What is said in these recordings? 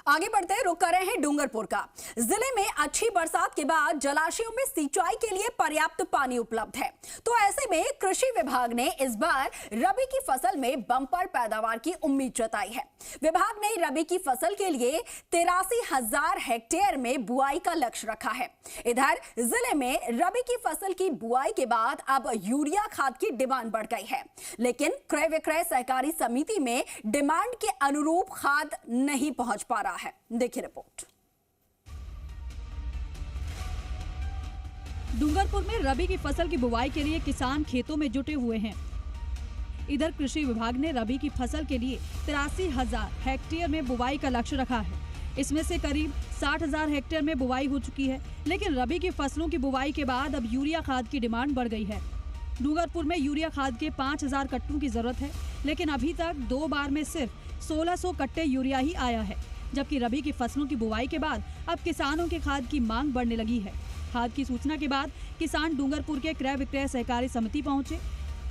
आगे बढ़ते हैं, रुक कर रहे हैं डूंगरपुर का। जिले में अच्छी बरसात के बाद जलाशयों में सिंचाई के लिए पर्याप्त पानी उपलब्ध है, तो ऐसे में कृषि विभाग ने इस बार रबी की फसल में बम्पर पैदावार की उम्मीद जताई है। विभाग ने रबी की फसल के लिए 83,000 हेक्टेयर में बुआई का लक्ष्य रखा है। इधर जिले में रबी की फसल की बुआई के बाद अब यूरिया खाद की डिमांड बढ़ गई है, लेकिन क्रय विक्रय सहकारी समिति में डिमांड के अनुरूप खाद नहीं पहुंच पा रहा है। देखिए रिपोर्ट। डूंगरपुर में रबी की फसल की बुवाई के लिए किसान खेतों में जुटे हुए हैं। इधर कृषि विभाग ने रबी की फसल के लिए 83,000 हेक्टेयर में बुवाई का लक्ष्य रखा है। इसमें से करीब 60,000 हेक्टेयर में बुवाई हो चुकी है, लेकिन रबी की फसलों की बुवाई के बाद अब यूरिया खाद की डिमांड बढ़ गई है। डूंगरपुर में यूरिया खाद के 5,000 कट्टों की जरूरत है, लेकिन अभी तक 2 बार में सिर्फ 1600 कट्टे यूरिया ही आया है, जबकि रबी की फसलों की बुवाई के बाद अब किसानों के खाद की मांग बढ़ने लगी है। खाद की सूचना के बाद किसान डूंगरपुर के क्रय विक्रय सहकारी समिति पहुंचे।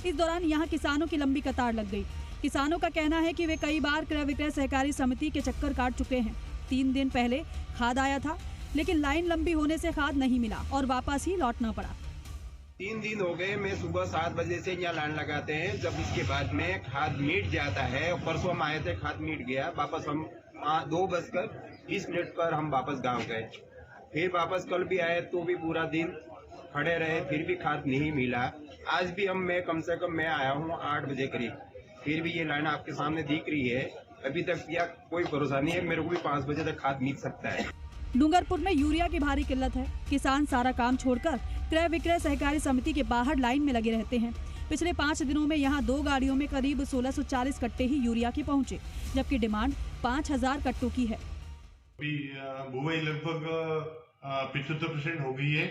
इस दौरान यहां किसानों की लंबी कतार लग गई। किसानों का कहना है कि वे कई बार क्रय विक्रय सहकारी समिति के चक्कर काट चुके हैं। 3 दिन पहले खाद आया था, लेकिन लाइन लंबी होने से खाद नहीं मिला और वापस ही लौटना पड़ा। 3 दिन हो गए, मैं सुबह 7 बजे से यहाँ लाइन लगाते हैं। जब इसके बाद में खाद मीट जाता है, परसों हम आए थे, खाद मीट गया, वापस हम 2:20 पर हम वापस गांव गए। फिर वापस कल भी आए तो भी पूरा दिन खड़े रहे, फिर भी खाद नहीं मिला। आज भी मैं कम से कम आया हूँ 8 बजे करीब, फिर भी ये लाइन आपके सामने दिख रही है। अभी तक या कोई भरोसा नहीं है, मेरे को भी 5 बजे तक खाद मिल सकता है। डूंगरपुर में यूरिया की भारी किल्लत है। किसान सारा काम छोड़कर क्रय विक्रय सहकारी समिति के बाहर लाइन में लगे रहते हैं। पिछले 5 दिनों में यहां 2 गाड़ियों में करीब 1640 कट्टे ही यूरिया के पहुंचे, जबकि डिमांड 5,000 कट्टों की है। बुआई लगभग 75% हो गई है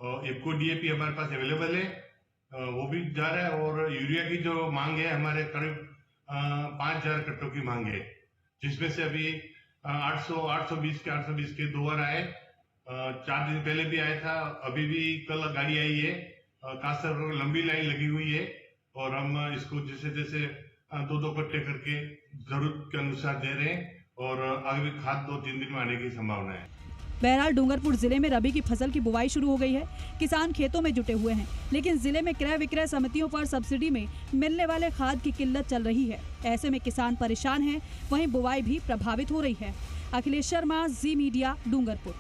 और इफको डीएपी हमारे पास अवेलेबल है, वो भी जा रहा है। और यूरिया की जो मांग है हमारे करीब 5,000 कट्टों की मांग है, जिसमें से अभी 820 के 2 बार आए। 4 दिन पहले भी आया था, अभी भी कल गाड़ी आई है। खासकर लंबी लाइन लगी हुई है और हम इसको जैसे 2-2 कट्टे करके जरूरत के अनुसार दे रहे हैं और आगे भी खाद 2-3 दिन में आने की संभावना है। बहरहाल डूंगरपुर जिले में रबी की फसल की बुवाई शुरू हो गई है। किसान खेतों में जुटे हुए हैं, लेकिन जिले में क्रय विक्रय समितियों पर सब्सिडी में मिलने वाले खाद की किल्लत चल रही है। ऐसे में किसान परेशान हैं, वहीं बुवाई भी प्रभावित हो रही है। अखिलेश शर्मा, जी मीडिया, डूंगरपुर।